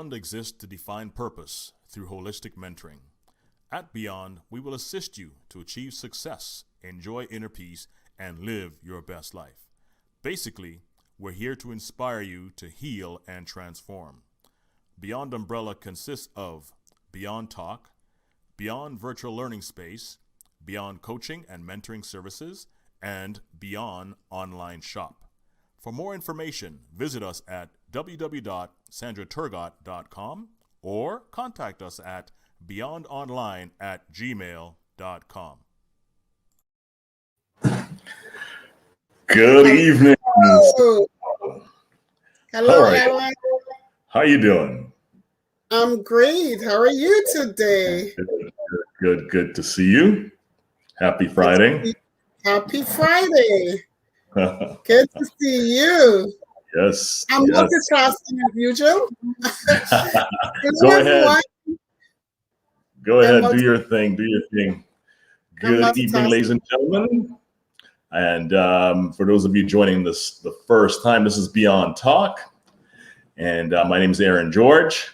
Byond exists to define purpose through holistic mentoring. At Byond, we will assist you to achieve success, enjoy inner peace, and live your best life. Basically, we're here to inspire you to heal and transform. Byond umbrella consists of Byond Talk, Byond Virtual Learning Space, Byond Coaching and Mentoring Services, and Byond Online Shop. For more information, visit us at www.sandraturgot.com or contact us at byondonline@gmail.com. Good evening. Hello, All right. Aaron. How you doing? I'm great. How are you today? Good to see you. Happy Friday. Happy Friday. Good to see you. Yes. I'm yes. multitasking as usual. Go ahead. Go ahead. I'm Do your thing. Good evening, ladies and gentlemen. And for those of you joining this the first time, this is Byond Talk. And my name is Aaron George.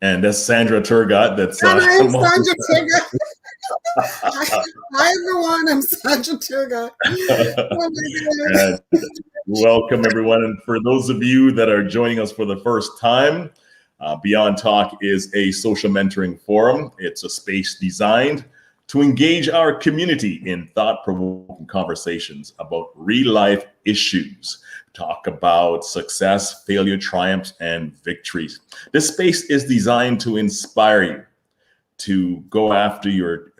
And that's Sandra Turgot. That's I'm Sandra Turgot. Hi, everyone. I'm Sandra Turgot. Oh, and welcome, everyone. And for those of you that are joining us for the first time, Byond Talk is a social mentoring forum. It's a space designed to engage our community in thought-provoking conversations about real-life issues. Talk about success, failure, triumphs, and victories. This space is designed to inspire you to go after your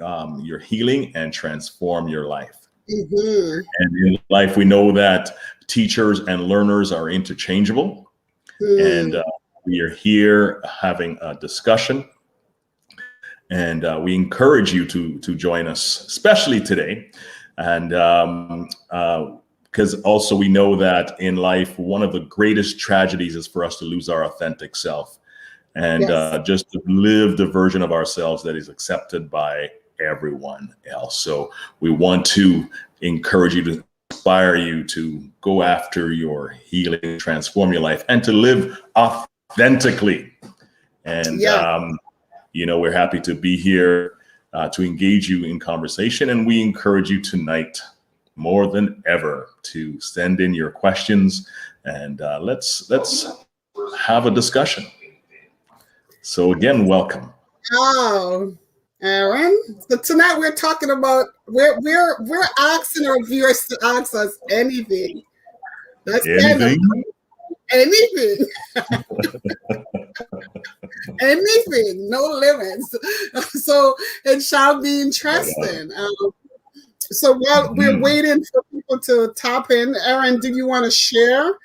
healing and transform your life. Mm-hmm. And in life, we know that teachers and learners are interchangeable. And we are here having a discussion. And we encourage you to join us, especially today. And because also we know that in life, one of the greatest tragedies is for us to lose our authentic self and just to live the version of ourselves that is accepted by everyone else. So we want to encourage you, to inspire you to go after your healing, transform your life, and to live authentically. And, we're happy to be here to engage you in conversation. And we encourage you tonight more than ever to send in your questions and let's have a discussion. So again, welcome. Oh, Aaron. So tonight we're talking about we're asking our viewers to ask us anything. That's anything. Anything. Anything, no limits. So it shall be interesting. So while we're waiting for people to tap in, Aaron, did you want to share?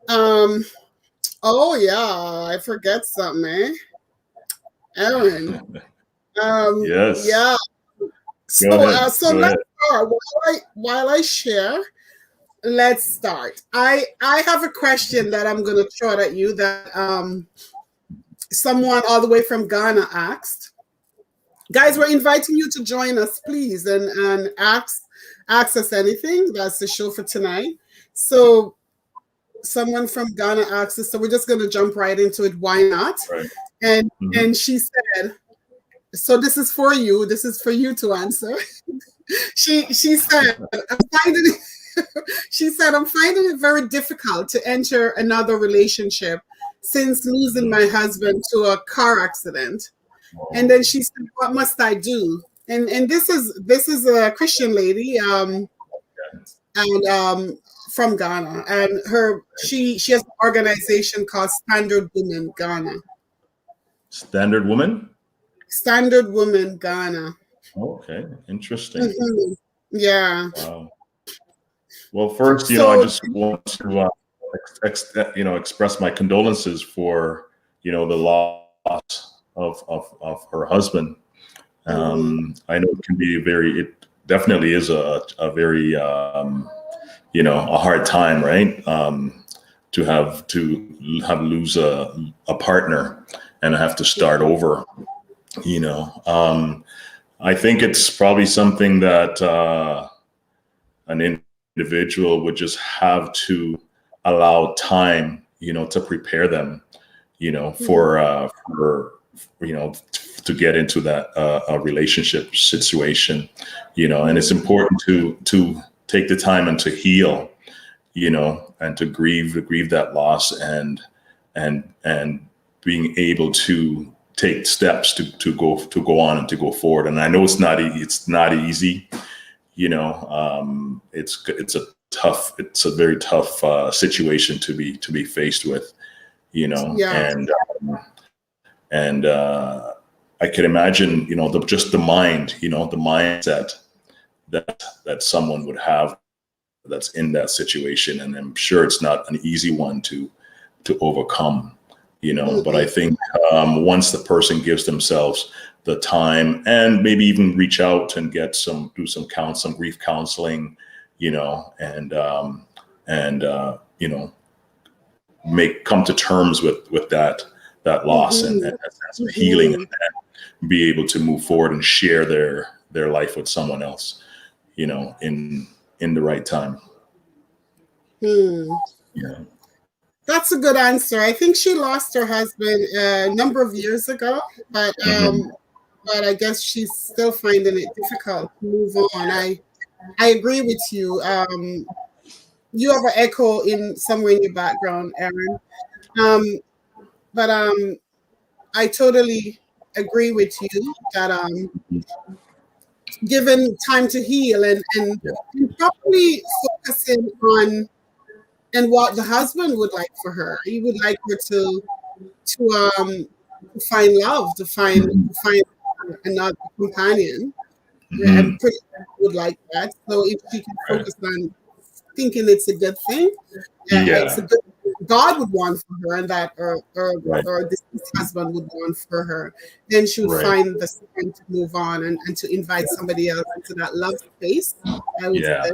Oh yeah, I forget something, eh? Aaron. Yes. Yeah. So let's start. While I share, let's start. I have a question that I'm going to throw at you that someone all the way from Ghana asked. Guys, we're inviting you to join us, please, and ask us anything. That's the show for tonight. So someone from Ghana asked us, so we're just going to jump right into it. Why not? Right. And she said, so this is for you. This is for you to answer. She said, I'm finding it very difficult to enter another relationship since losing my husband to a car accident. And then she said, what must I do? And this is a Christian lady from Ghana, and she has an organization called Standard Women Ghana. Standard Woman? Standard Women Ghana. Okay, interesting. Mm-hmm. Yeah. Wow. Well, first, I just want to express my condolences for the loss of her husband. I know it can be it definitely is a very a hard time, right? To lose a partner and have to start over. I think it's probably something that an individual would just have to allow time, to prepare them for to get into that a relationship situation, and it's important to take the time and to heal, and to grieve that loss, and being able to take steps to go on and to go forward. And I know it's not easy, it's a very tough situation to be faced with, and I can imagine, just the mind, the mindset that someone would have that's in that situation. And I'm sure it's not an easy one to overcome, but I think once the person gives themselves the time, and maybe even reach out and do some grief counseling, and come to terms with that loss, and that sense of healing, and be able to move forward and share their life with someone else, in the right time. Yeah. That's a good answer. I think she lost her husband a number of years ago, but I guess she's still finding it difficult to move on. I agree with you. You have an echo somewhere in your background, Aaron. But I totally agree with you that given time to heal and probably focusing on what the husband would like for her. He would like her to find love, to find another companion. And pretty would like that. So if she can focus on thinking it's a good thing, it's a good God would want for her, and that or this husband would want for her, then she would find the strength to move on and to invite somebody else into that love space. I would say.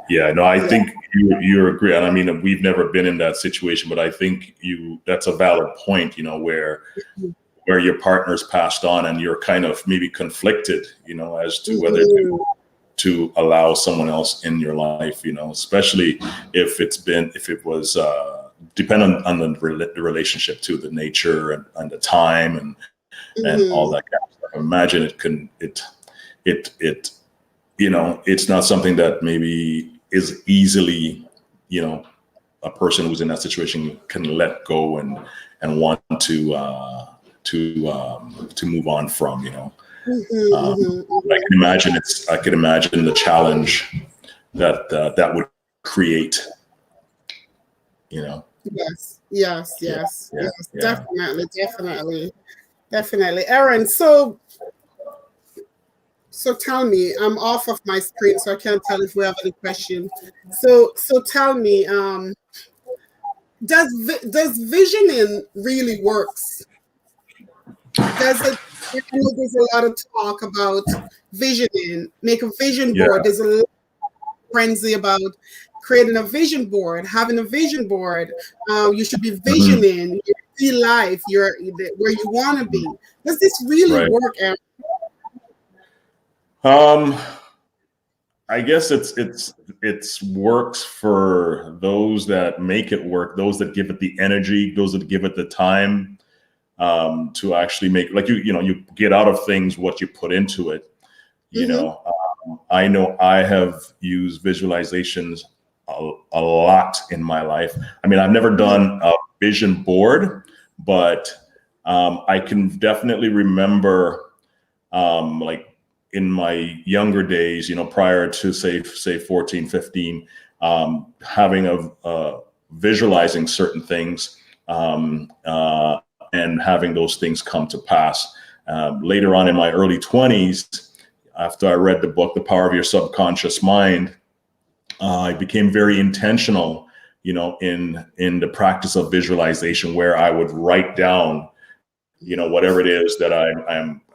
No, I think you agree. And I mean, we've never been in that situation, but I think that's a valid point, where your partner's passed on and you're kind of maybe conflicted, as to whether to allow someone else in your life, especially if it was dependent on the relationship, to the nature and the time and all that kind of stuff. I imagine it's not something that maybe is easily, a person who's in that situation can let go and want to move on from, I can imagine the challenge that would create, Yes. Definitely. Aaron, so tell me, I'm off of my screen, so I can't tell if we have any questions. So tell me, does visioning really works? Does it? I know there's a lot of talk about visioning, make a vision board. There's a lot of frenzy about creating a vision board, having a vision board. You should be visioning your life, where you want to be. Does this really work, Aaron? I guess it's works for those that make it work, those that give it the energy, those that give it the time to actually make, like you get out of things what you put into it. I know I have used visualizations a lot in my life. I mean, I've never done a vision board, but I can definitely remember like in my younger days, prior to say 14, 15, having visualizing certain things and having those things come to pass. Later on in my early 20s, after I read the book, The Power of Your Subconscious Mind, I became very intentional, in the practice of visualization, where I would write down, whatever it is that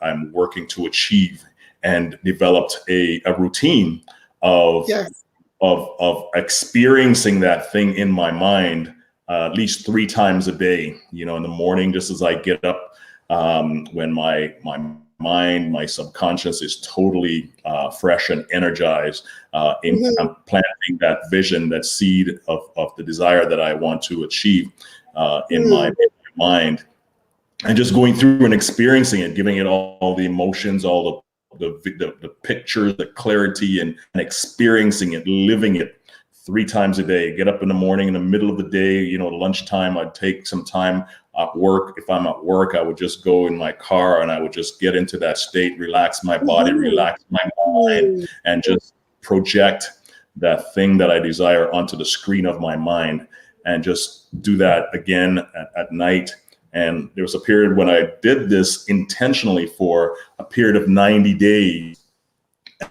I'm working to achieve, and developed a routine of experiencing that thing in my mind at least 3 times a day, in the morning, just as I get up, when my mind, my subconscious is totally fresh and energized. I'm planting that vision, that seed of the desire that I want to achieve in my mind, and just going through and experiencing it, giving it all the emotions, all the pictures, the clarity, and experiencing it, living it 3 times a day. Get up in the morning, in the middle of the day, lunchtime, I'd take some time at work. If I'm at work, I would just go in my car and I would just get into that state, relax my body, relax my mind, and just project that thing that I desire onto the screen of my mind, and just do that again at night. And there was a period when I did this intentionally for a period of 90 days.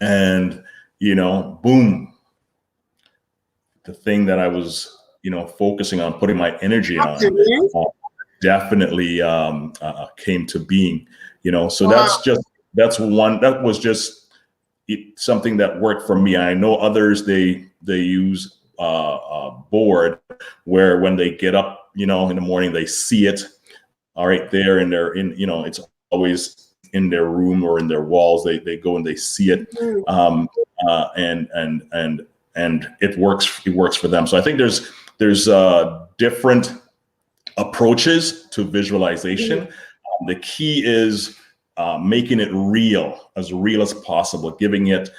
And, boom, the thing that I was, focusing on, putting my energy on, definitely came to being, So that was just something that worked for me. I know others, they use a board where when they get up, in the morning, they see it. All right, there, and they're in, it's always in their room or in their walls. They go and they see it, and it works. It works for them. So I think there's different approaches to visualization. The key is making it real as possible, giving it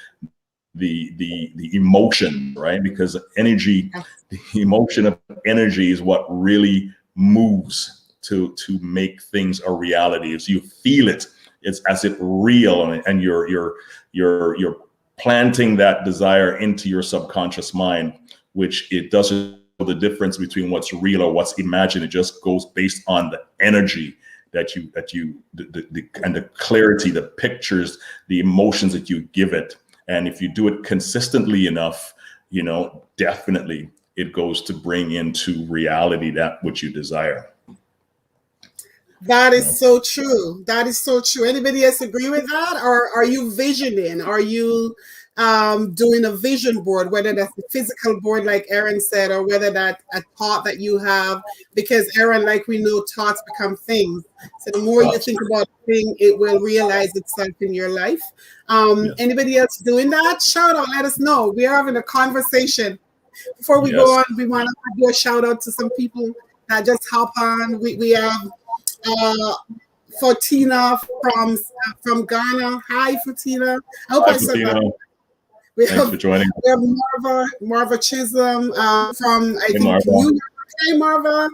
the emotion, right? Because energy, the emotion of energy, is what really moves to make things a reality. If you feel it, it's as if real, and you're planting that desire into your subconscious mind, which it doesn't know the difference between what's real or what's imagined. It just goes based on the energy that you and the clarity, the pictures, the emotions that you give it. And if you do it consistently enough, definitely it goes to bring into reality that which you desire. That is so true. That is so true. Anybody else agree with that? Or are you visioning? Are you doing a vision board, whether that's a physical board, like Aaron said, or whether that's a thought that you have? Because Aaron, like we know, thoughts become things. So the more you think about a thing, it will realize itself in your life. Anybody else doing that? Shout out, let us know. We are having a conversation. Before we go on, we want to do a shout out to some people that just hop on. We have Fortina from Ghana. Hi, Fortina. I hope I said that. Thanks for joining. We have Marva Chisholm from, I think, New York. Hey, Marva.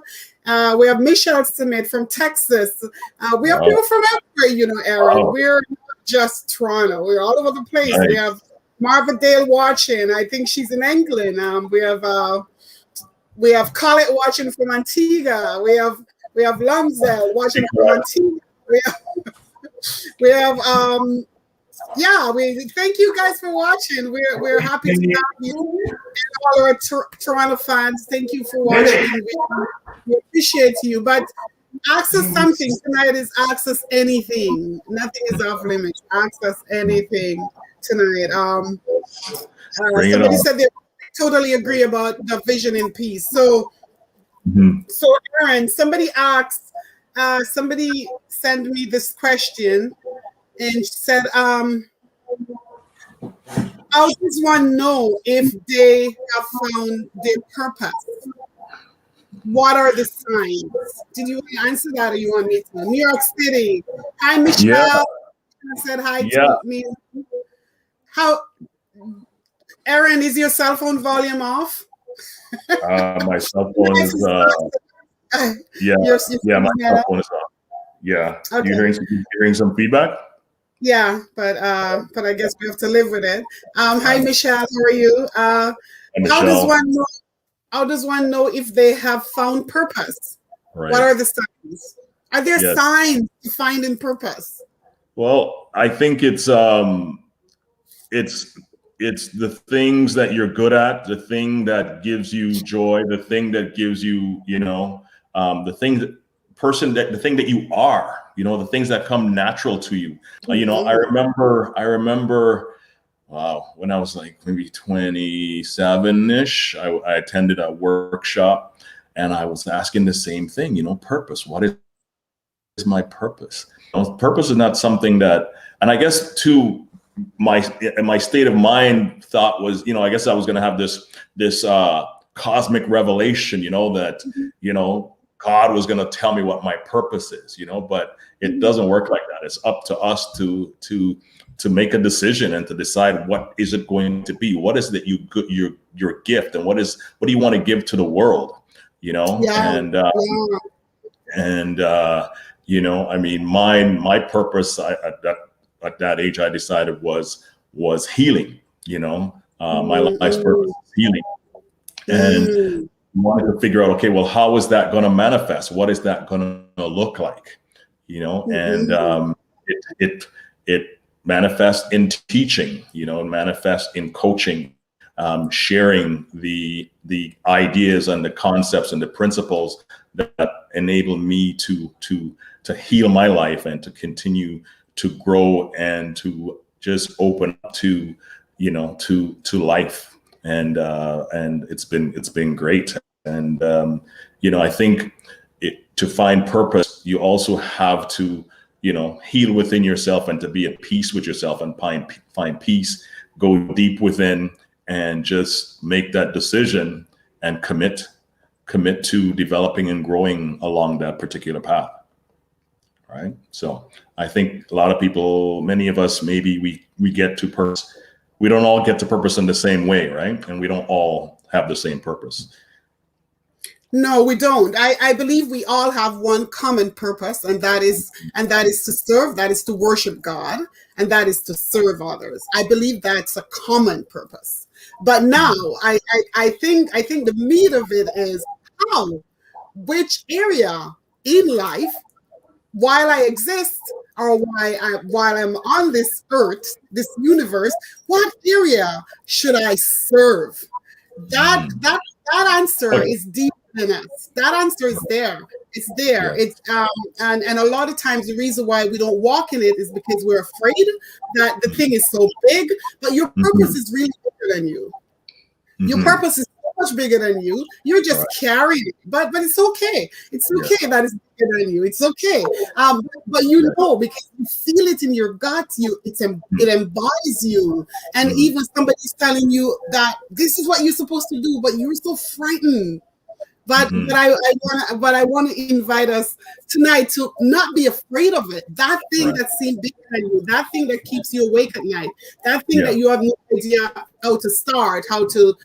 We have Michelle Smith from Texas. We have people from everywhere, Aaron. We're not just Toronto. We're all over the place. Nice. We have Marva Dale watching. I think she's in England. We have Colette watching from Antigua. We have Lumsdale watching from Antigua. We thank you guys for watching. We're happy to have you and all our Toronto fans. Thank you for watching. We appreciate you. But ask us something tonight. Is ask us anything. Nothing is off limits. Ask us anything tonight. Somebody said they totally agree about the vision in peace. So, so Aaron, somebody asked. Somebody sent me this question and said, how does one know if they have found their purpose? What are the signs? Did you answer that, or you want me to? New York City. Hi, Michelle. I said hi to me. How, Aaron, is your cell phone volume off? My cell phone is my cell phone is off. Yeah. Okay. You hearing some feedback? Yeah, but I guess we have to live with it. Hi, Michelle. How are you? How does one know if they have found purpose? Right. What are the signs? Are there signs to finding purpose? Well, I think it's the things that you're good at, the thing that gives you joy, the thing that gives you, the thing that you are, the things that come natural to you. I remember, wow, when I was like maybe 27-ish, I attended a workshop and I was asking the same thing, purpose. What is my purpose? Purpose is not something that, and I guess too, my state of mind thought was, I guess I was going to have this cosmic revelation, that, God was going to tell me what my purpose is, but it doesn't work like that. It's up to us to make a decision and to decide what is it going to be. What is that your gift, and what do you want to give to the world, I mean, my purpose at that age, I decided was healing. My life's purpose is healing, and wanted to figure out, okay, well, how is that going to manifest? What is that going to look like? And it manifests in teaching, and manifests in coaching, sharing the ideas and the concepts and the principles that enable me to heal my life and to continue to grow and to just open up to life. And it's been great. And I think to find purpose, you also have to heal within yourself and to be at peace with yourself and find peace, go deep within, and just make that decision and commit to developing and growing along that particular path. Right. So I think a lot of people, many of us, maybe we get to purpose. We don't all get to purpose in the same way, right? And we don't all have the same purpose. No, we don't. I believe we all have one common purpose, and that is to serve, that is to worship God, and that is to serve others. I believe that's a common purpose. But now I think the meat of it is which area in life, while I exist or while I'm on this earth, this universe, what area should I serve? That answer is deep in us. That answer is there. It's there. It's and a lot of times the reason why we don't walk in it is because we're afraid that the thing is so big. But your purpose is really bigger than you. Your purpose is so much bigger than you. You're just carrying it. But it's okay. It's okay that it's bigger than you. It's okay. But because you feel it in your gut, it embodies you. And even somebody's telling you that this is what you're supposed to do, but you're so frightened. But I want to invite us tonight to not be afraid of it. That thing that seems bigger than you, that thing that keeps you awake at night, that thing that you have no idea how to start, how to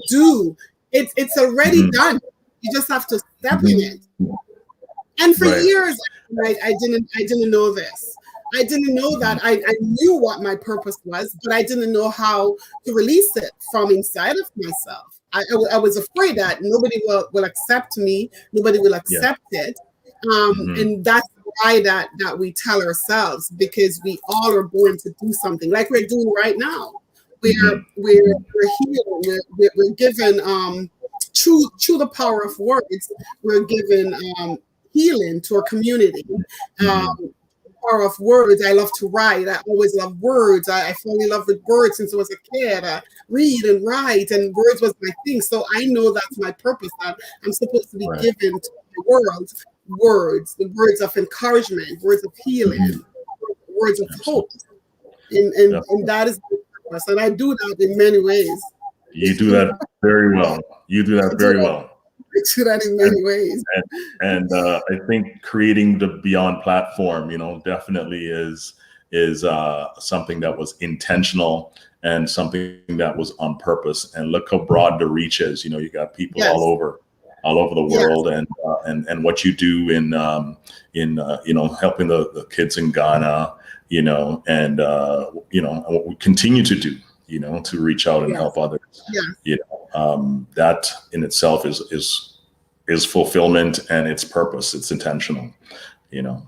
do. It's already done. You just have to step in it. And for years, I didn't know this. I didn't know that. I knew what my purpose was, but I didn't know how to release it from inside of myself. I was afraid that nobody will accept me. Nobody will accept it. And that's why that we tell ourselves, because we all are born to do something like we're doing right now. We're healed. We're given through the power of words. We're given healing to our community. Power of words. I love to write. I always love words. I fell in love with words since I was a kid. I read and write, and words was my thing. So I know that's my purpose. That I'm supposed to be given to the world words, the words of encouragement, words of healing, words of hope, and that is my purpose. And I do that in many ways. You do that very well. You do that very well. I do that in many ways. And I think creating the Byond platform, definitely is something that was intentional and something that was on purpose. And look how broad the reach is. You got people all over the world, and what you do in helping the kids in Ghana, and what we continue to do, to reach out and help others. That in itself is fulfillment, and it's purpose. It's intentional,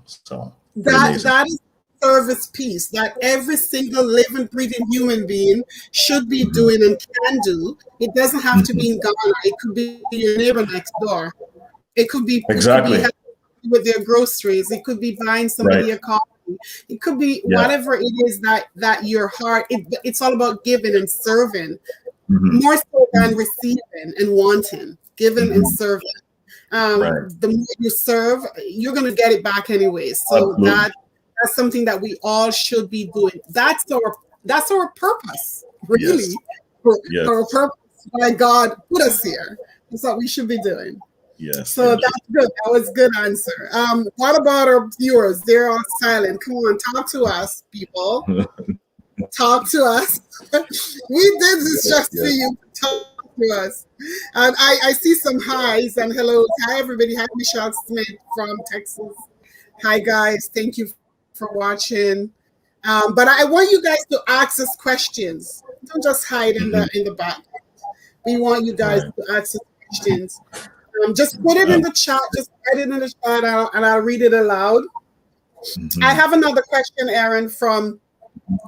so that is service piece that every single living, breathing human being should be doing and can do. It doesn't have to be in Ghana. It could be your neighbor next door. It could be with their groceries. It could be buying somebody a coffee. It could be whatever it is that your heart. It's all about giving and serving, more so than receiving and wanting. Giving and serving. The more you serve, you're going to get it back anyway. So that's something that we all should be doing. That's our purpose, really. Our purpose, why God put us here. That's what we should be doing. Yes. So that's good. That was a good answer. What about our viewers? They're all silent. Come on, talk to us, people. Talk to us. We did this just for you. Talk to us. And I see some highs and hellos. Hi, everybody. Hi, Michelle Smith from Texas. Hi, guys. Thank you for watching. But I want you guys to ask us questions. Don't just hide in the back. We want you guys to ask us questions. Just put it in the chat. Just write it in the chat and I'll read it aloud. I have another question, Aaron, from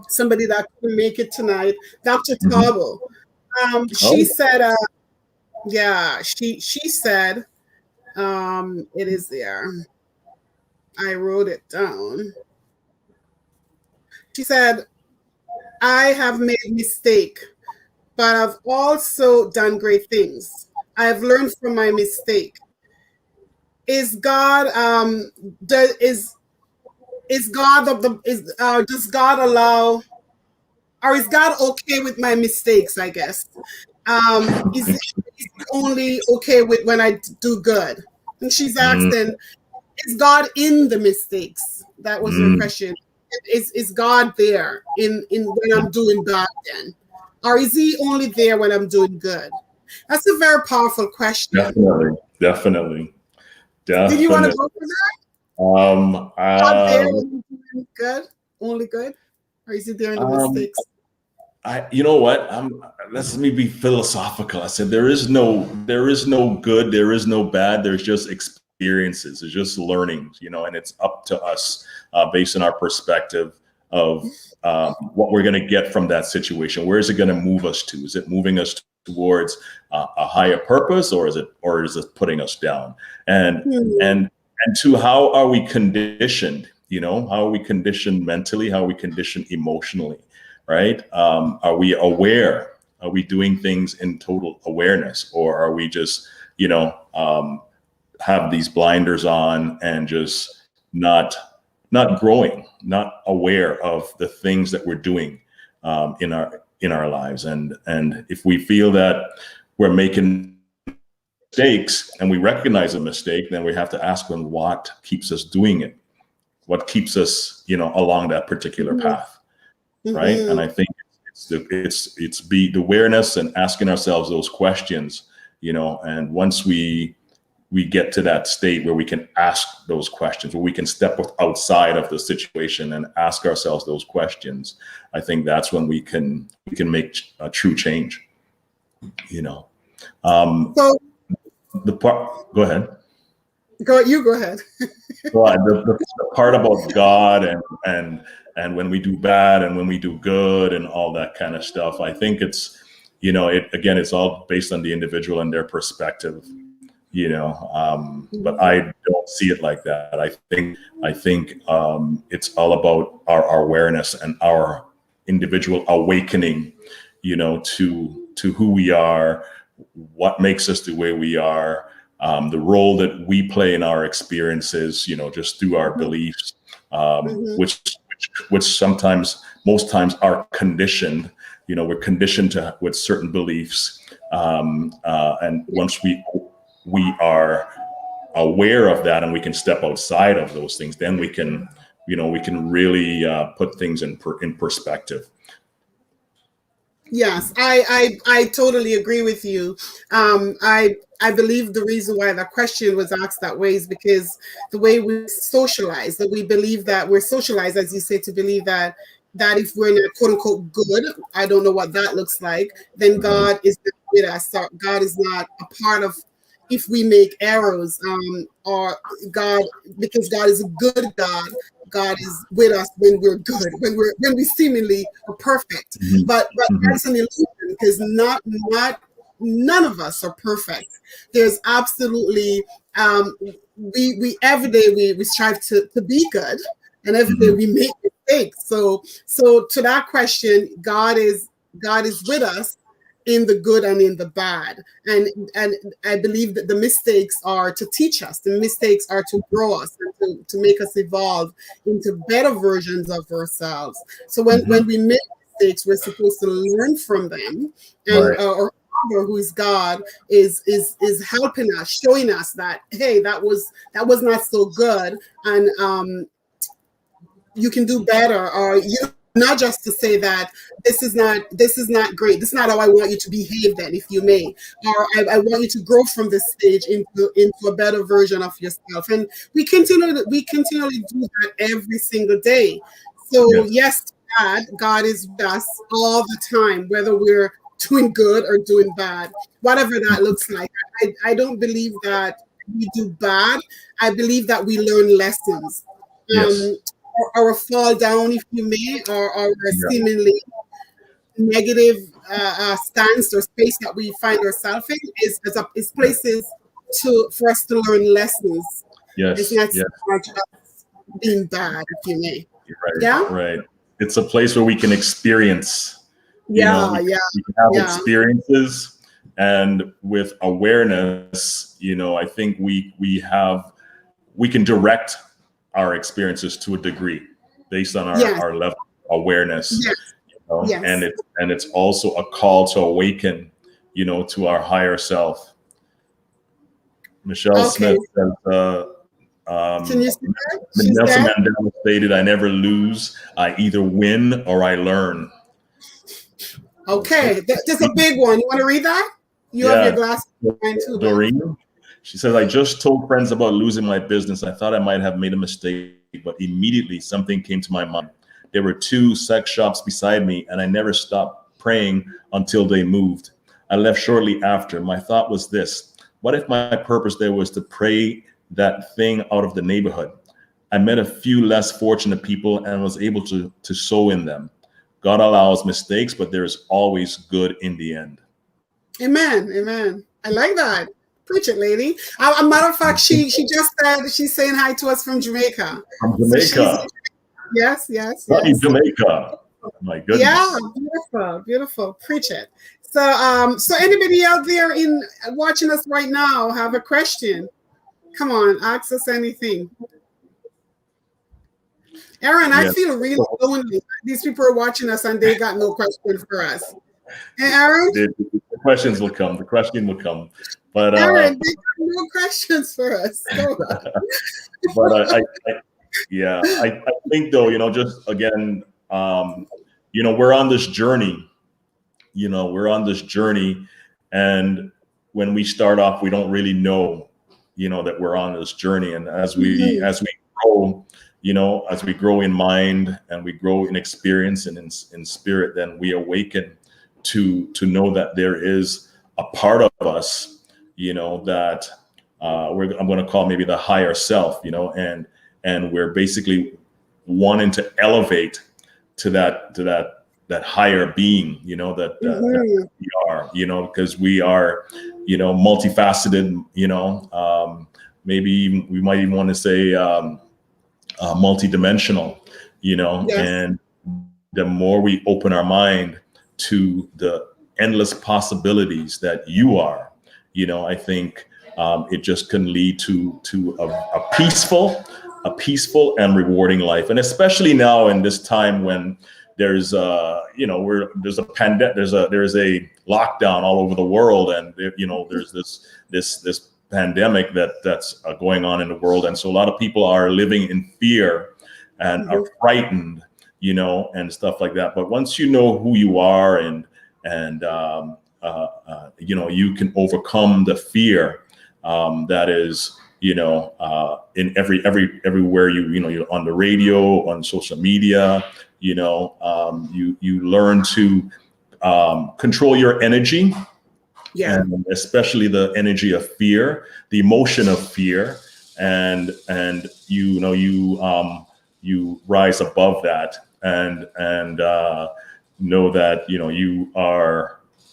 somebody that couldn't make it tonight, Dr. Tabo. She said, she said, it is there. I wrote it down. She said, I have made a mistake, but I've also done great things. I have learned from my mistake. Is God does God allow, or is God okay with my mistakes, I guess? Is he only okay with when I do good? And she's asking, is God in the mistakes? That was her question. Is God there in when I'm doing bad then? Or is he only there when I'm doing good? That's a very powerful question. Definitely. Did you want to go for that? God there when you're doing good? Only good? Or is he there in the mistakes? You know what? Let me be philosophical. I said there is no good, there is no bad. There's just experiences. There's just learnings, and it's up to us based on our perspective of what we're going to get from that situation. Where is it going to move us to? Is it moving us towards a higher purpose, or is it putting us down? And to how are we conditioned? How are we conditioned mentally? How are we conditioned emotionally? Right? Are we aware? Are we doing things in total awareness, or are we just, have these blinders on and just not growing, not aware of the things that we're doing in our lives? And if we feel that we're making mistakes and we recognize a mistake, then we have to ask them what keeps us doing it, what keeps us, along that particular path. Right. And I think it's the awareness and asking ourselves those questions, and once we get to that state where we can ask those questions, where we can step outside of the situation and ask ourselves those questions, I think that's when we can make a true change. So go ahead. Go ahead. Well, the part about God and when we do bad and when we do good and all that kind of stuff, I think it's, it's all based on the individual and their perspective, but I don't see it like that. I think it's all about our awareness and our individual awakening, to who we are, what makes us the way we are, the role that we play in our experiences, just through our beliefs, which most times are conditioned. We're conditioned with certain beliefs, and once we are aware of that and we can step outside of those things, then we can really put things in perspective. Yes, I totally agree with you. I believe the reason why the question was asked that way is because the way we socialize, that we believe that we're socialized, as you say, to believe that if we're not quote unquote good, I don't know what that looks like, then God is not with us. So God is not a part of if we make errors, or God, because God is a good God. God is with us when we're good, when we seemingly are perfect. But that's an illusion, because none of us are perfect. There's absolutely we every day we strive to be good, and every day we make mistakes. So to that question, God is with us in the good and in the bad, and I believe that the mistakes are to teach us. The mistakes are to grow us and to make us evolve into better versions of ourselves. So when we make mistakes, we're supposed to learn from them and or Father, who is God, is helping us, showing us that, hey, that was not so good, and you can do better, or you not just to say that this is not great, this is not how I want you to behave, then, if you may, or I want you to grow from this stage into a better version of yourself. And we continually do that every single day. So yes, God is with us all the time, whether we're doing good or doing bad, whatever that looks like. I don't believe that we do bad. I believe that we learn lessons. Or a fall down, if you may, or a seemingly negative stance or space that we find ourselves in is places for us to learn lessons. It's not so much as being bad, if you may. Right. It's a place where we can experience. We can have experiences, and with awareness, I think we can direct our experiences to a degree based on our level of awareness. And it's also a call to awaken, to our higher self. Michelle Smith says, Nelson Mandela stated, "I never lose. I either win or I learn." Okay, that's a big one. You want to read that? You have your glasses on too. Doreen, she says, "I just told friends about losing my business. I thought I might have made a mistake, but immediately something came to my mind. There were 2 sex shops beside me, and I never stopped praying until they moved. I left shortly after. My thought was this: what if my purpose there was to pray that thing out of the neighborhood? I met a few less fortunate people and was able to sow in them. God allows mistakes, but there's always good in the end." Amen. Amen. I like that. Preach it, lady. A matter of fact, she just said she's saying hi to us from Jamaica. From Jamaica. So yes. Lovely Jamaica. My goodness. Yeah, beautiful. Preach it. So, so anybody out there watching us right now have a question? Come on, ask us anything. Aaron, I feel really lonely. These people are watching us and they got no question for us. And Aaron? The questions will come. The question will come. But Aaron, they got no questions for us. But I think though, just again, we're on this journey. And when we start off, we don't really know, that we're on this journey. And as we grow, as we grow in mind and we grow in experience and in spirit, then we awaken to know that there is a part of us, that I'm going to call maybe the higher self, and we're basically wanting to elevate to that higher being, that we are, because we are, multifaceted, maybe we might even want to say multidimensional, and the more we open our mind to the endless possibilities that you are, I think it just can lead to a peaceful and rewarding life. And especially now in this time when there's there's a pandemic, there's a lockdown all over the world, and there's this pandemic that's going on in the world, and so a lot of people are living in fear and are frightened, and stuff like that. But once you know who you are and you can overcome the fear that is in everywhere you're on the radio, on social media, you learn to control your energy, and especially the energy of fear, the emotion of fear, and you rise above that and know that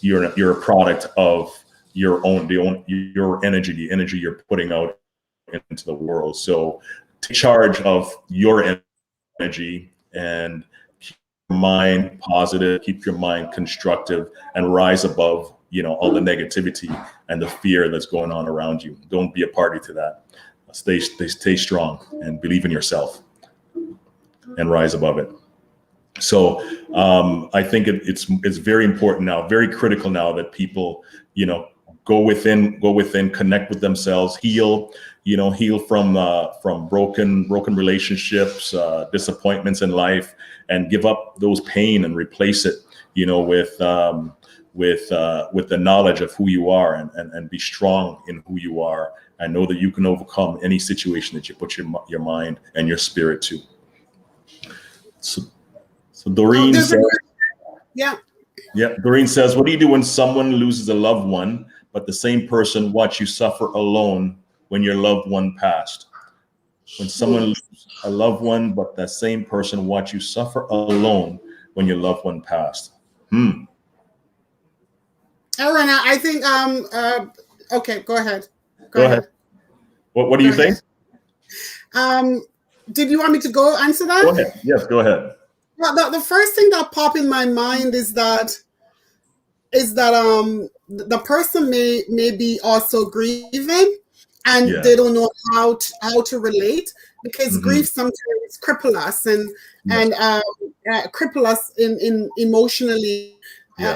you're a product of your energy, the energy you're putting out into the world. So take charge of your energy and keep your mind positive, keep your mind constructive, and rise above all the negativity and the fear that's going on around you. Don't be a party to that. Stay strong and believe in yourself and rise above it. So I think it's very important now, very critical now that people, go within, connect with themselves, heal, heal from broken relationships, disappointments in life, and give up those pain and replace it, with the knowledge of who you are, and be strong in who you are, and know that you can overcome any situation that you put your mind and your spirit to. So Doreen says, Doreen says, what do you do when someone loses a loved one, but the same person watched you suffer alone when your loved one passed? When someone loses a loved one, but the same person watched you suffer alone when your loved one passed. Aaron, I think, okay, go ahead. Go ahead. What do you think? Did you want me to go answer that? Go ahead. Yes, go ahead. Well, the first thing that popped in my mind is that the person may be also grieving, and they don't know how to relate, because grief sometimes cripple us and cripple us in emotionally,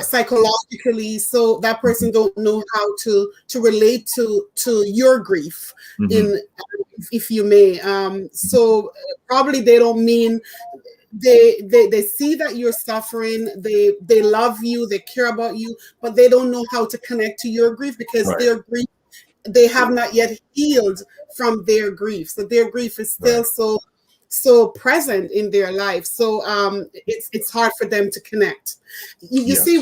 psychologically. So that person don't know how to relate to your grief, if you may. So probably they don't mean. They see that you're suffering, they love you, they care about you, but they don't know how to connect to your grief, because their grief, they have not yet healed from their grief. So their grief is still so present in their life. So it's hard for them to connect. You see,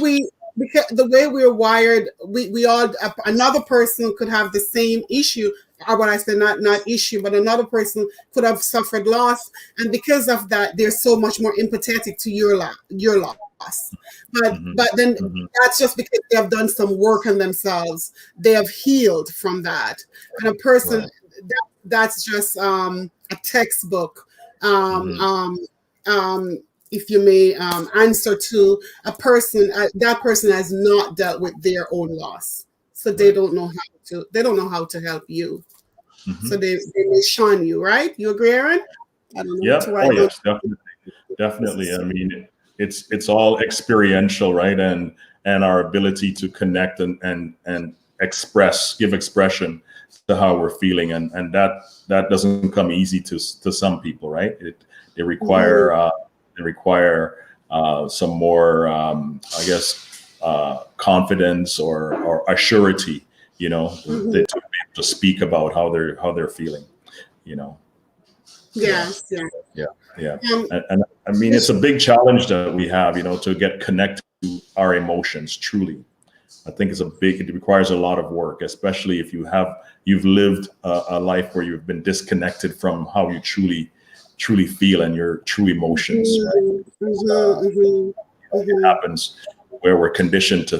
because the way we're wired, we all, another person could have the same issue, or what I said, not issue, but another person could have suffered loss, and because of that, they're so much more empathetic to your loss. But then that's just because they have done some work on themselves. They have healed from that, and a person that's just a textbook. If you may, answer to a person. That person has not dealt with their own loss, so they don't know how to help you. So they may shun you, right? You agree, Aaron? I don't know. Yes, definitely. I mean, it's all experiential, right? And our ability to connect and give expression to how we're feeling, and that doesn't come easy to some people, right? They require some more, I guess, confidence or assurity, to be able to speak about how they're feeling, Yes. Yeah. And I mean, it's a big challenge that we have, to get connected to our emotions truly. I think it requires a lot of work, especially if you've lived a life where you've been disconnected from how you truly feel and your true emotions, right? It happens where we're conditioned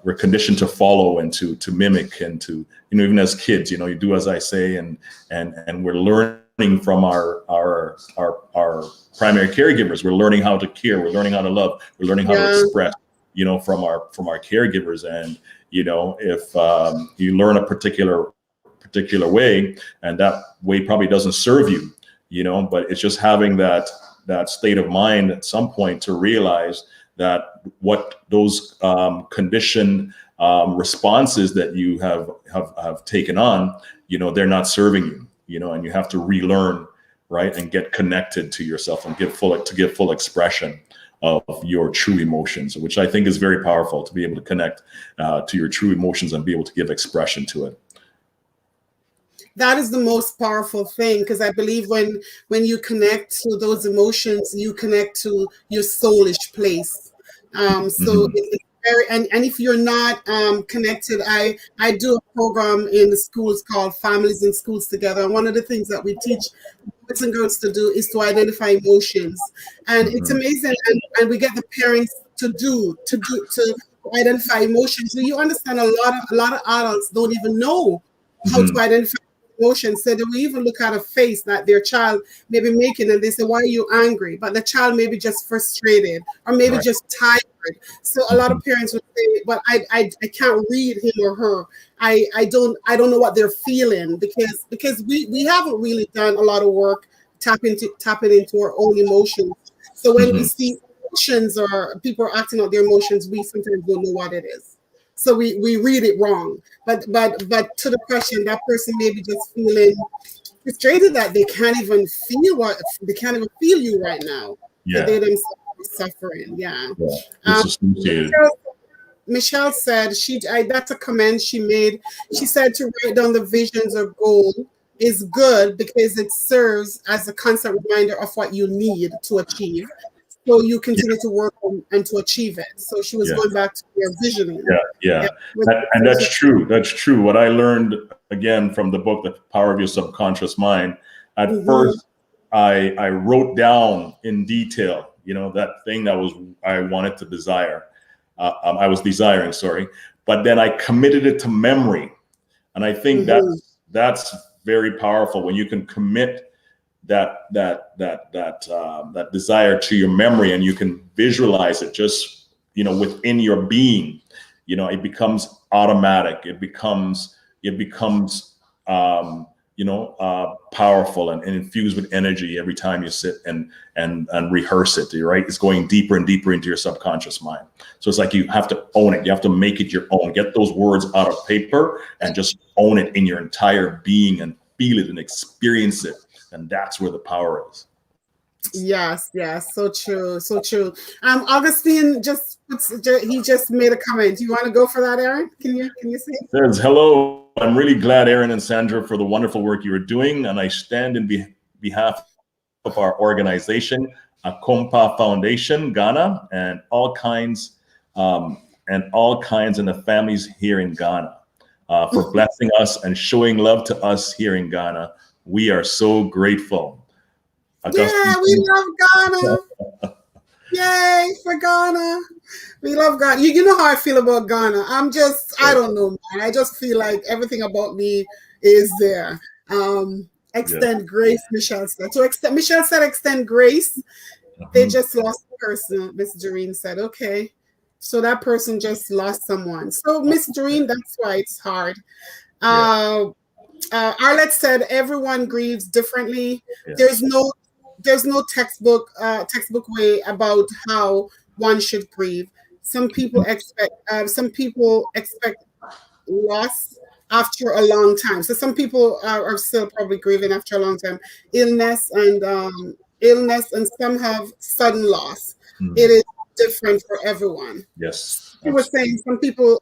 we're conditioned to follow and to mimic, and to, even as kids, you do as I say, and we're learning from our primary caregivers. We're learning how to care, we're learning how to love, we're learning how to express, from our caregivers. And if you learn a particular way, and that way probably doesn't serve you, but it's just having that state of mind at some point to realize that what those conditioned responses that you have taken on, they're not serving you, and you have to relearn, right, and get connected to yourself and give full expression of your true emotions, which I think is very powerful, to be able to connect to your true emotions and be able to give expression to it. That is the most powerful thing, because I believe when you connect to those emotions, you connect to your soulish place. So it's very, and if you're not connected, I do a program in the schools called Families in Schools Together. And one of the things that we teach boys and girls to do is to identify emotions. And it's amazing. And we get the parents to identify emotions. So you understand a lot of adults don't even know how to identify emotions. So they will even look at a face that their child may be making, and they say, "Why are you angry?" But the child may be just frustrated, or maybe just tired. So a lot of parents would say, "But I can't read him or her. I don't know what they're feeling," because we haven't really done a lot of work tapping into our own emotions. So when we see emotions or people are acting out their emotions, we sometimes don't know what it is. So we read it wrong. But to the question, that person may be just feeling frustrated that they can't even feel you right now. Yeah. That they themselves are suffering. Yeah. It's associated. Michelle said that's a comment she made. She said to write down the visions or goal is good because it serves as a constant reminder of what you need to achieve. So you continue to work on and to achieve it. So she was going back to your visioning. Yeah. And that's true. That's true. What I learned again from the book, The Power of Your Subconscious Mind, at first I wrote down in detail, that thing that I wanted to desire. I was desiring, sorry, but then I committed it to memory. And I think that's very powerful when you can commit that desire to your memory and you can visualize it just, within your being. It becomes automatic. It becomes powerful and infused with energy every time you sit and rehearse it, right? It's going deeper and deeper into your subconscious mind. So it's like you have to own it. You have to make it your own. Get those words out of paper and just own it in your entire being and feel it and experience it. And that's where the power is. Yes, so true. Augustine just made a comment. Do you want to go for that, Aaron? Can you say? Says, hello. I'm really glad, Aaron and Sandra, for the wonderful work you are doing, and I stand in behalf of our organization, Akompa Foundation, Ghana, and all kinds in the families here in Ghana, for blessing us and showing love to us here in Ghana. We are so grateful. Yeah, we love Ghana. Yay for Ghana. We love Ghana. You know how I feel about Ghana. I don't know, man. I just feel like everything about me is there. Extend grace, Michelle said. Michelle said extend grace. They just lost a person, Miss Doreen said. Okay. So that person just lost someone. So Miss Doreen, that's why it's hard. Arlette said everyone grieves differently. There's no textbook way about how one should grieve. Some people expect loss after a long time. So some people are still probably grieving after a long time. Illness and some have sudden loss. It is different for everyone. Yes. You were saying some people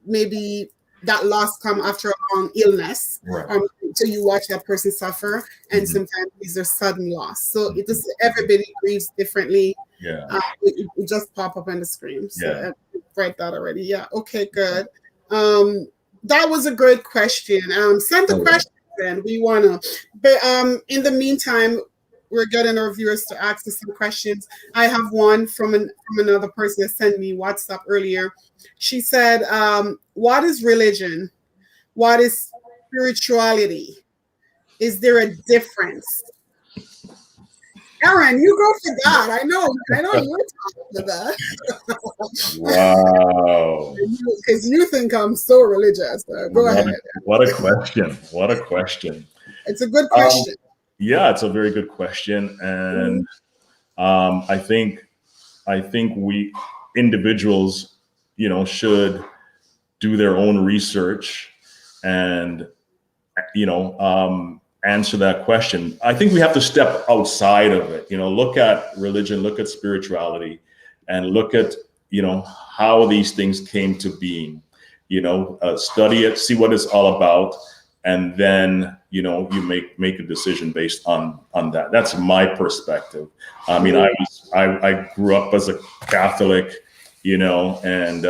maybe that loss come after a long illness, right. So you watch that person suffer, and sometimes these are sudden loss. So it just everybody grieves differently. Yeah, it just pop up on the screen. So I read that already. Yeah, okay, good. That was a great question. Send the questions, and we wanna. But in the meantime, we're getting our viewers to ask us some questions. I have one from another person that sent me WhatsApp earlier. She said, what is religion? What is spirituality? Is there a difference? Aaron, you go for that. I know you were talking to that. Wow. Because you think I'm so religious. Go ahead. What a question. What a question. It's a good question. Yeah, it's a very good question. And I think we individuals, should do their own research and, answer that question. I think we have to step outside of it, look at religion, look at spirituality, and look at, how these things came to being, study it, see what it's all about. And then, you make a decision based on that. That's my perspective. I mean, I grew up as a Catholic, and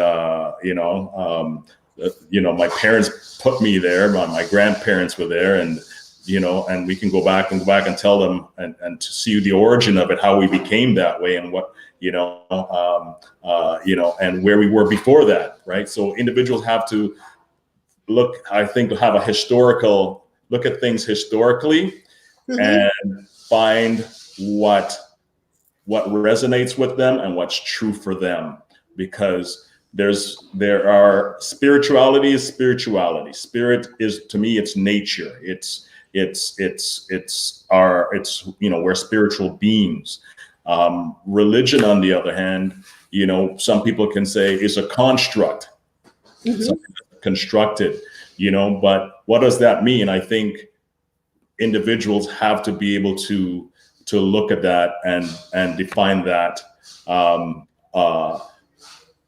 my parents put me there. My grandparents were there, and and we can go back and tell them and to see the origin of it, how we became that way, and what and where we were before that, right? So individuals have to look at things historically and find what resonates with them and what's true for them, because spirituality is spirituality. Spirit is, to me, it's nature. It's we're spiritual beings. Religion, on the other hand, some people can say is a construct, something constructed, but what does that mean? I think individuals have to be able to look at that and define that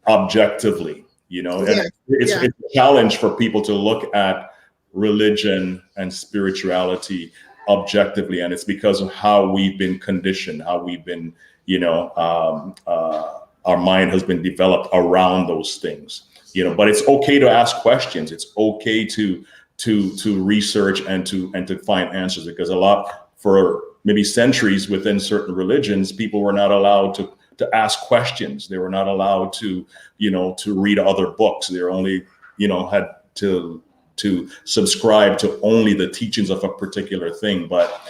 objectively, and it's a challenge for people to look at religion and spirituality objectively, and it's because of how we've been conditioned, how we've been, our mind has been developed around those things, but it's okay to ask questions. It's okay to research and to find answers, because for maybe centuries within certain religions, people were not allowed to ask questions. They were not allowed to read other books. They were only, had to subscribe to only the teachings of a particular thing. But,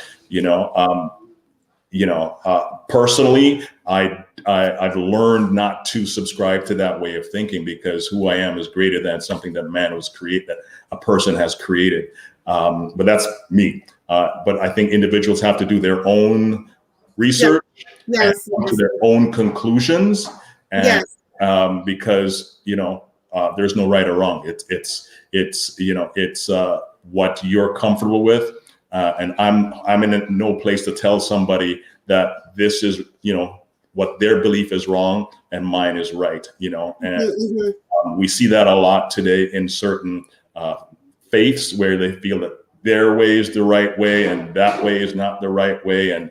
personally, I've learned not to subscribe to that way of thinking, because who I am is greater than something that that a person has created. But that's me. But I think individuals have to do their own research, and come to their own conclusions, and because there's no right or wrong. It's what you're comfortable with, and I'm in no place to tell somebody that this is what their belief is wrong and mine is right. And we see that a lot today in certain faiths, where they feel that their way is the right way and that way is not the right way, and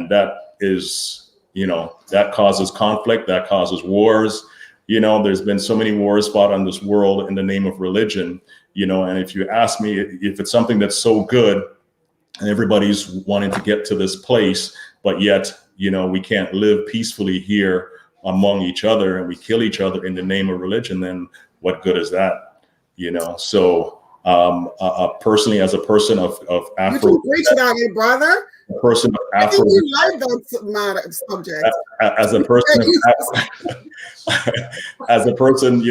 that is, that causes conflict, that causes wars. There's been so many wars fought on this world in the name of religion, and if you ask me, if it's something that's so good and everybody's wanting to get to this place, but yet, we can't live peacefully here among each other, and we kill each other in the name of religion, then what good is that? So personally, as a person of Afro, you preach about it, brother. A person of Afro, I think you like that subject. As a person, as a person, a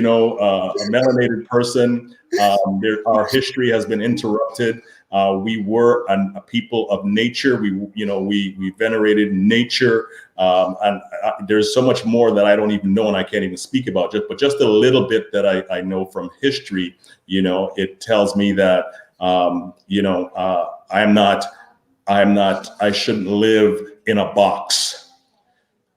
melanated person, our history has been interrupted. We were a people of nature. We venerated nature, and there's so much more that I don't even know and I can't even speak about. But just a little bit that I know from history, it tells me that I shouldn't live in a box.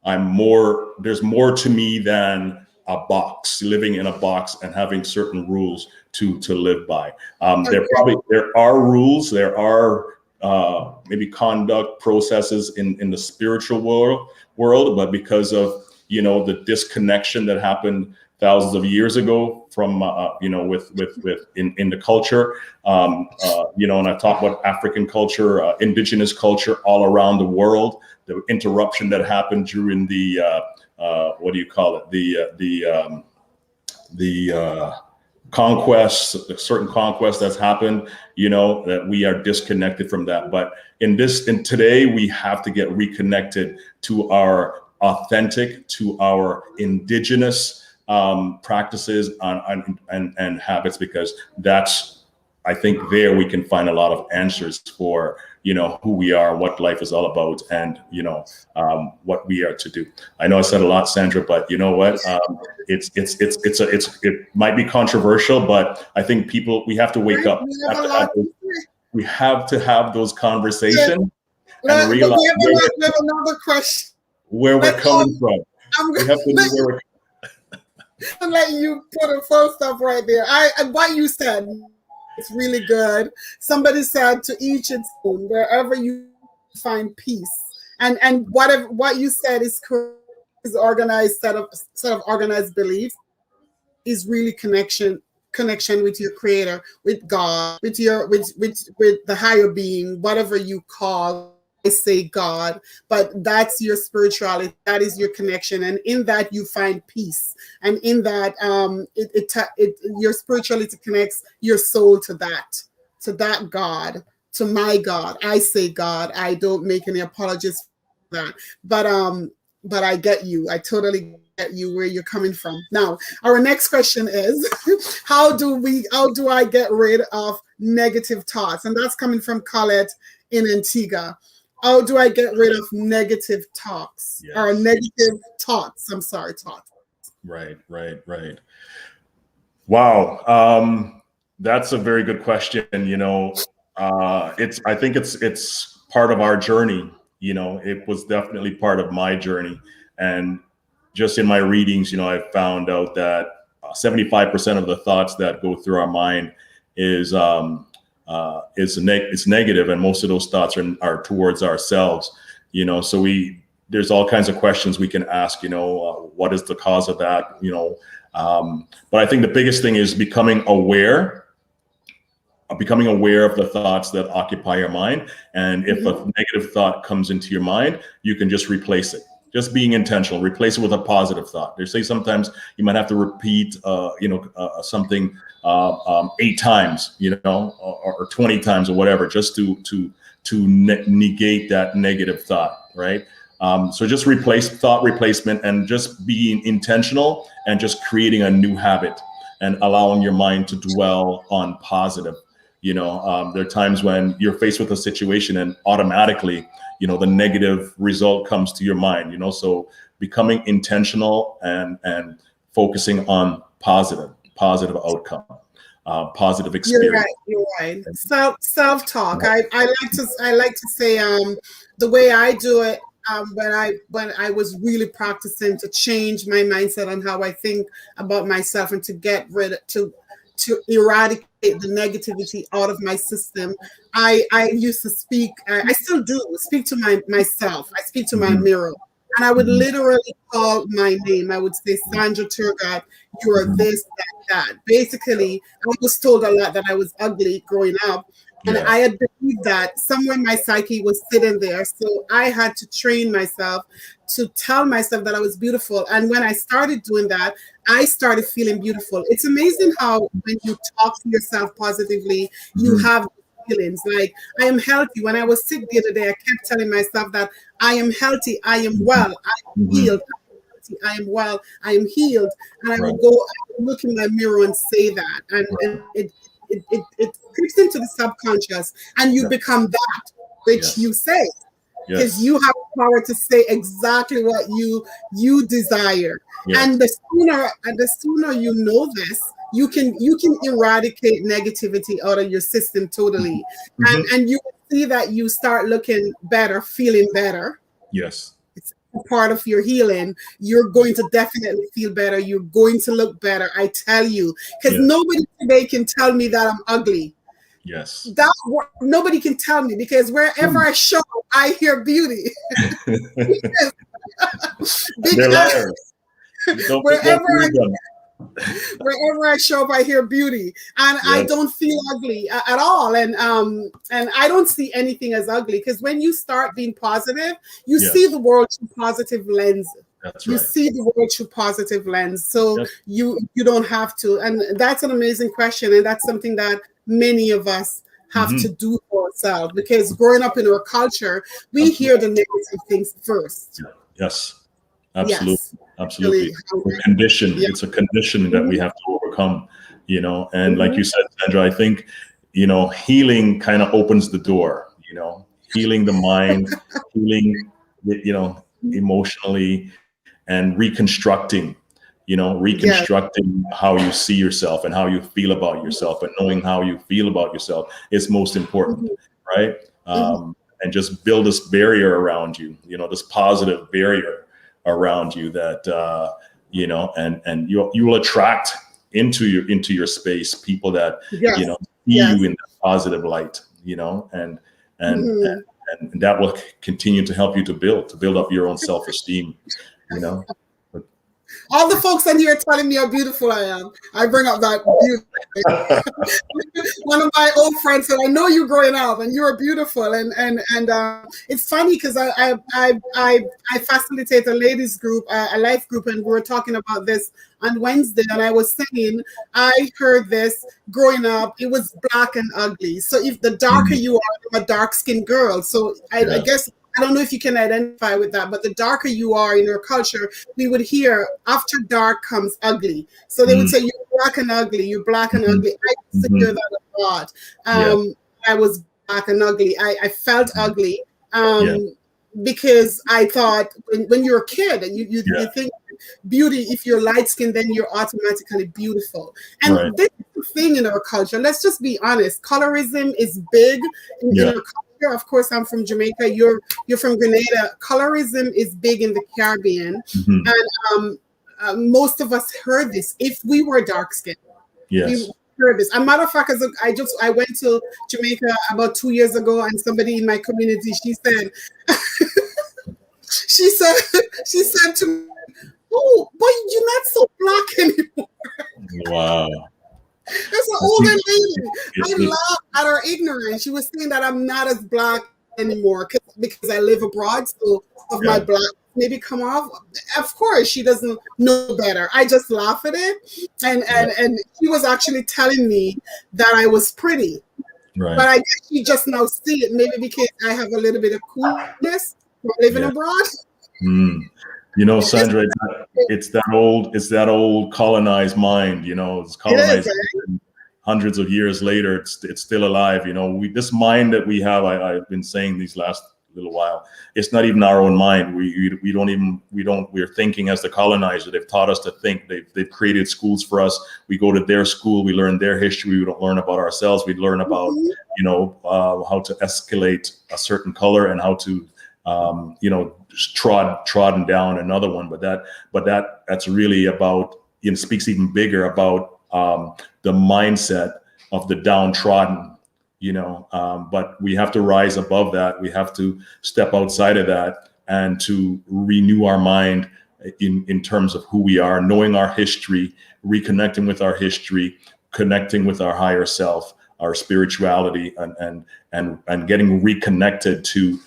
There's more to me than a box, living in a box and having certain rules to live by. There are rules, there are maybe conduct processes in the spiritual world, but because of the disconnection that happened thousands of years ago from with in the culture, and I talk about African culture, indigenous culture all around the world, the interruption that happened during the what do you call it, the conquest, certain conquest that's happened, that we are disconnected from that. But in today, we have to get reconnected to our authentic, to our indigenous practices and habits, because that's, I think, there we can find a lot of answers for who we are, what life is all about, and what we are to do. I know I said a lot, Sandra, but you know what? It might be controversial, but I think we have to wake up. We have to have those conversations and realize we have another question. Where we're coming from. We have to know where we're. I'm letting you put it first up right there. What you said, it's really good. Somebody said, to each its own, wherever you find peace. And what you said is correct. Is organized set of organized beliefs is really connection with your creator, with God, with the higher being, whatever you call. I say God, but that's your spirituality. That is your connection, and in that you find peace. And in that, your spirituality connects your soul to that God, to my God. I say God. I don't make any apologies for that. But I get you. I totally get you where you're coming from. Now, our next question is, how do I get rid of negative thoughts? And that's coming from Colette in Antigua. How do I get rid of negative talks or negative thoughts? I'm sorry, thoughts. Right. Wow. That's a very good question. I think it's part of our journey. It was definitely part of my journey. And just in my readings, I found out that 75% of the thoughts that go through our mind is negative, and most of those thoughts are towards ourselves. So there's all kinds of questions we can ask. What is the cause of that? But I think the biggest thing is becoming aware of the thoughts that occupy your mind. And if a negative thought comes into your mind, you can just replace it. Just being intentional, replace it with a positive thought. They say sometimes you might have to repeat, something 8 times, or 20 times or whatever, just to negate that negative thought, right? So just thought replacement, and just being intentional and just creating a new habit and allowing your mind to dwell on positive. There are times when you're faced with a situation and automatically, the negative result comes to your mind, so becoming intentional and focusing on positive outcome, positive experience. You're right. Self-talk. I like to say, the way I do it, when I was really practicing to change my mindset on how I think about myself and to get rid to eradicate the negativity out of my system. I used to speak, I still do speak to myself. I speak to my mirror, and I would literally call my name. I would say, Sandra Turgot, you are this, that. Basically, I was told a lot that I was ugly growing up. And I had believed that somewhere my psyche was sitting there. So I had to train myself to tell myself that I was beautiful. And when I started doing that, I started feeling beautiful. It's amazing how when you talk to yourself positively, you have feelings like, I am healthy. When I was sick the other day, I kept telling myself that I am healthy, I am well, I am healed. I am well, I am healed. And I would go look in my mirror and say that. And it creeps into the subconscious, and you become that which you say, because you have the power to say exactly what you desire. And the sooner you know this, you can eradicate negativity out of your system totally. And you will see that you start looking better, feeling better. Yes. It's part of your healing. You're going to definitely feel better. You're going to look better. I tell you, because nobody today can tell me that I'm ugly. Yes. Nobody can tell me, because wherever I show, I hear beauty. They're liars. Wherever I show up, I hear beauty, and I don't feel ugly at all. And I don't see anything as ugly, because when you start being positive, you see the world through positive lens. You see the world through positive lens. So you don't have to. And that's an amazing question, and that's something that many of us have to do for ourselves, because growing up in our culture, we hear the negative things first. Yes. Absolutely. Absolutely. We're conditioned. It's a condition that we have to overcome, and like you said, Sandra, I think, healing kind of opens the door, healing the mind, healing, emotionally, and reconstructing how you see yourself and how you feel about yourself, and knowing how you feel about yourself is most important, right? And just build this barrier around you, this positive barrier around you that and you will attract into your space people that see you in that positive light, and that will continue to help you to build up your own self-esteem. All the folks in here telling me how beautiful I am. I bring up that beauty. One of my old friends said, "I know you growing up, and you are beautiful." And it's funny, because I facilitate a ladies group, a life group, and we were talking about this on Wednesday. And I was saying, I heard this growing up. It was black and ugly. So if the darker you are, I'm a dark skinned girl. So I guess. I don't know if you can identify with that, but the darker you are in your culture, we would hear after dark comes ugly. So they would say you're black and ugly. You're black and ugly. I used to hear that a lot. I was black and ugly. I felt ugly. Because I thought when you're a kid, you think beauty, if you're light skinned, then you're automatically beautiful. And this is the thing in our culture. Let's just be honest. Colorism is big in our culture. Of course, I'm from Jamaica. You're from Grenada. Colorism is big in the Caribbean. And most of us heard this. If we were dark skinned, we heard this. A matter of fact, I went to Jamaica about 2 years ago, and somebody in my community, she said to me, "Oh, boy, you're not so black anymore." Wow. That's an older lady. I laughed at her ignorance. She was saying that I'm not as black anymore because I live abroad, so of my black maybe come off. Of course, she doesn't know better. I just laugh at it, and she was actually telling me that I was pretty, but I guess she just now see it maybe because I have a little bit of coolness from living abroad. You know, Sandra, it's that old colonized mind. You know, it's colonized hundreds of years later. It's still alive. You know, this mind that we have. I've been saying these last little while, it's not even our own mind. We're thinking as the colonizer. They've taught us to think. They've created schools for us. We go to their school, we learn their history. We don't learn about ourselves. We learn about how to escalate a certain color and how to trodden down another one. But that's really about, speaks even bigger about the mindset of the downtrodden. But we have to rise above that. We have to step outside of that and to renew our mind in terms of who we are, knowing our history, reconnecting with our history, connecting with our higher self, our spirituality, and getting reconnected to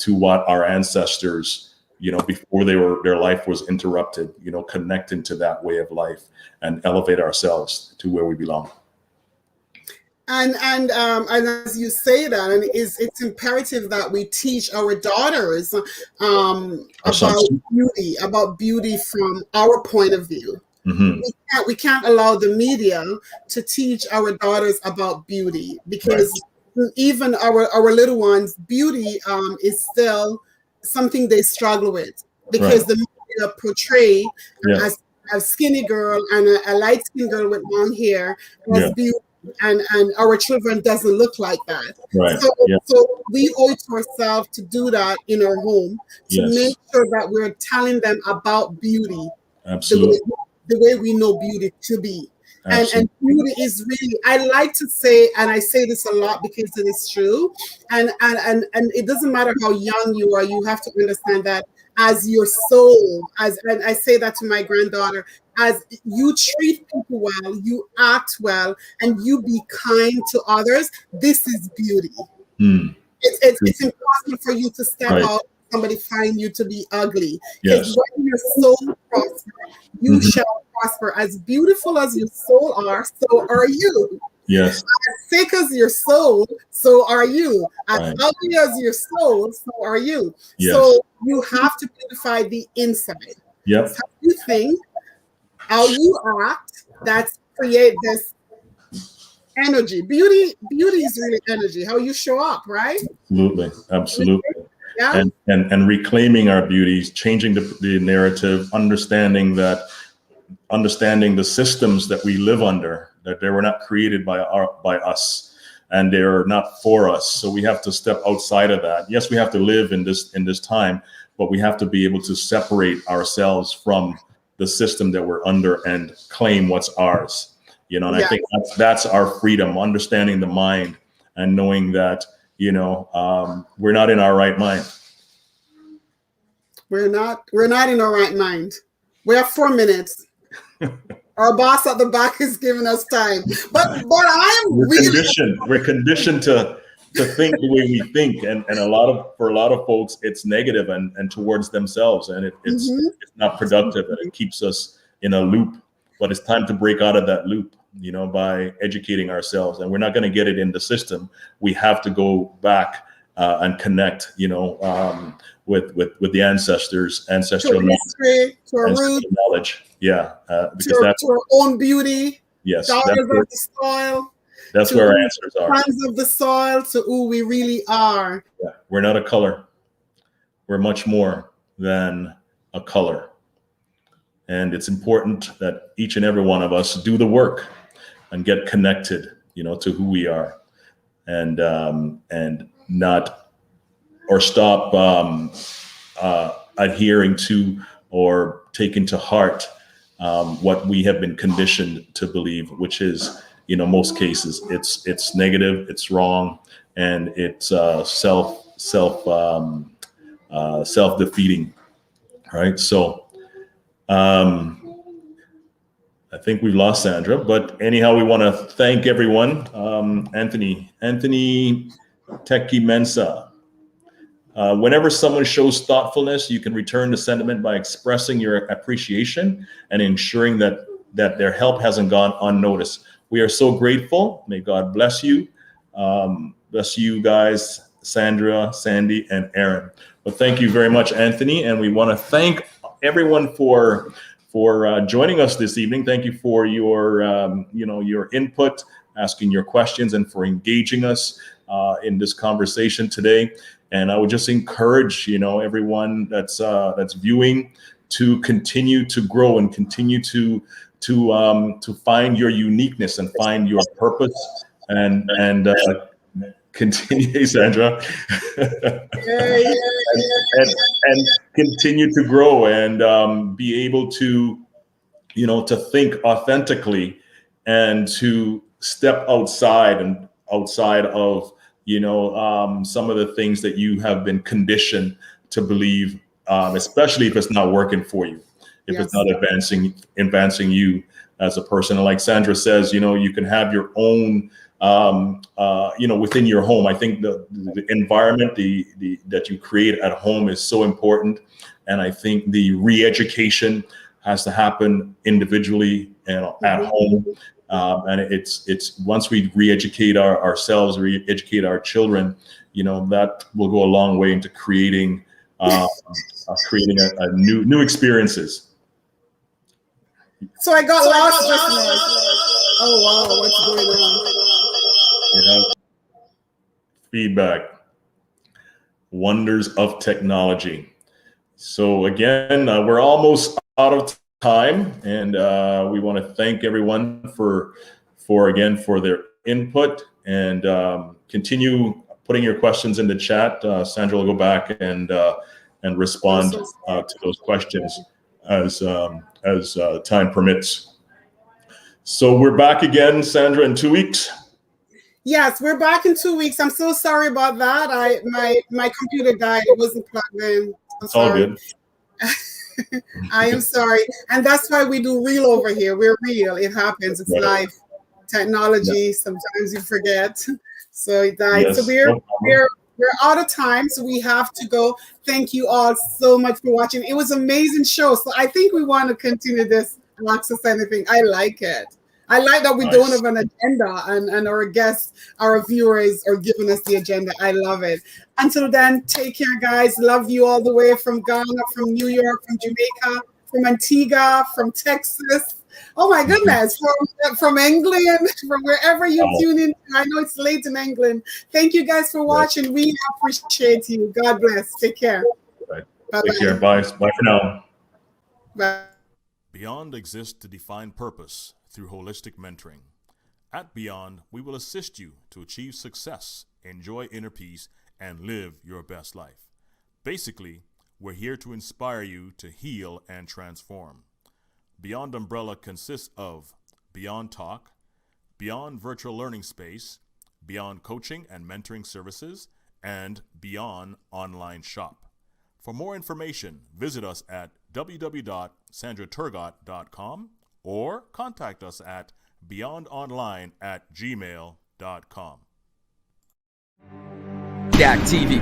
what our ancestors, before their life was interrupted, connecting to that way of life and elevate ourselves to where we belong. And as you say that, and it's imperative that we teach our daughters about beauty from our point of view. We can't allow the media to teach our daughters about beauty, because even our little ones, beauty is still something they struggle with, because the media portray a skinny girl and a light skinned girl with long hair as beauty. And our children doesn't look like that. So we owe it to ourselves to do that in our home, to make sure that we're telling them about beauty, the way we know beauty to be. And beauty is really, I like to say, and I say this a lot because it is true, and it doesn't matter how young you are, you have to understand that as your soul, and I say that to my granddaughter, as you treat people well, you act well, and you be kind to others, this is beauty. It's impossible for you to step out, somebody find you to be ugly. Because when your soul prospers, you shall prosper. As beautiful as your soul are, so are you. Yes. As sick as your soul, so are you. As ugly as your soul, so are you. So you have to beautify the inside. That's how you think, how you act, that's create this energy. Beauty is really energy, how you show up, right? Absolutely. Yeah. And reclaiming our beauties, changing the narrative, understanding the systems that we live under, that they were not created by us, and they're not for us. So we have to step outside of that. Yes, we have to live in this time, but we have to be able to separate ourselves from the system that we're under and claim what's ours. And I think that's our freedom, understanding the mind and knowing that, we're not in our right mind. We're not in our right mind. We have 4 minutes. Our boss at the back is giving us time, but we're conditioned to think the way we think, and for a lot of folks, it's negative and towards themselves, and it's not productive, and it keeps us in a loop. But it's time to break out of that loop, by educating ourselves, and we're not going to get it in the system. We have to go back and connect, with the ancestral history, to our roots, knowledge. Because to our own beauty. Yes, daughters of the soil. That's where our answers are. Sons of the soil to who we really are. Yeah. We're not a color. We're much more than a color. And it's important that each and every one of us do the work and get connected, to who we are, and not or stop adhering to or taking to heart what we have been conditioned to believe, which is, most cases it's negative, it's wrong, and it's self-defeating, right? So I think we've lost Sandra, but anyhow, we want to thank everyone. Anthony Teki Mensa. Whenever someone shows thoughtfulness, you can return the sentiment by expressing your appreciation and ensuring that their help hasn't gone unnoticed. We are so grateful. May God bless you. Bless you guys, Sandra, Sandy, and Aaron. Well, thank you very much, Anthony. And we want to thank everyone for joining us this evening. Thank you for your input, asking your questions, and for engaging us in this conversation today. And I would just encourage, everyone that's viewing to continue to grow and continue to find your uniqueness and find your purpose and continue, Sandra, and continue to grow and be able to, to think authentically and to step outside of, some of the things that you have been conditioned to believe, especially if it's not working for you, if it's not advancing you as a person. And like Sandra says, you can have your own, within your home. I think the environment that you create at home is so important. And I think the re-education has to happen individually and at home. And it's once we re-educate ourselves, re-educate our children, that will go a long way into creating a new experiences. So I got lost just now. Oh wow, what's going on? Feedback. Wonders of technology. So again, we're almost out of time, and we want to thank everyone for their input, and continue putting your questions in the chat. Sandra will go back and respond to those questions as time permits. So we're back again, Sandra, in 2 weeks. Yes, we're back in 2 weeks. I'm so sorry about that. My computer died. It wasn't plugged in. It's all good. I am sorry. And that's why we do real over here. We're real. It happens. It's life. Technology. Sometimes you forget. So it died. Yes, so we're out of time. So we have to go. Thank you all so much for watching. It was an amazing show. So I think we want to continue this. Access anything. I like it. I like that we don't have an agenda, and our guests, our viewers are giving us the agenda. I love it. Until then, take care, guys. Love you all the way from Ghana, from New York, from Jamaica, from Antigua, from Texas. Oh my goodness, from England, from wherever you tune in. I know it's late in England. Thank you guys for watching. We appreciate you. God bless. Take care. Right. Take care. Bye. Bye for now. Bye. Byond exists to define purpose through holistic mentoring. At Byond, we will assist you to achieve success, enjoy inner peace, and live your best life. Basically, we're here to inspire you to heal and transform. Byond umbrella consists of Byond Talk, Byond Virtual Learning Space, Byond Coaching and Mentoring Services, and Byond Online Shop. For more information, visit us at www.sandraturgot.com or contact us at byondonline@gmail.com. Dak TV.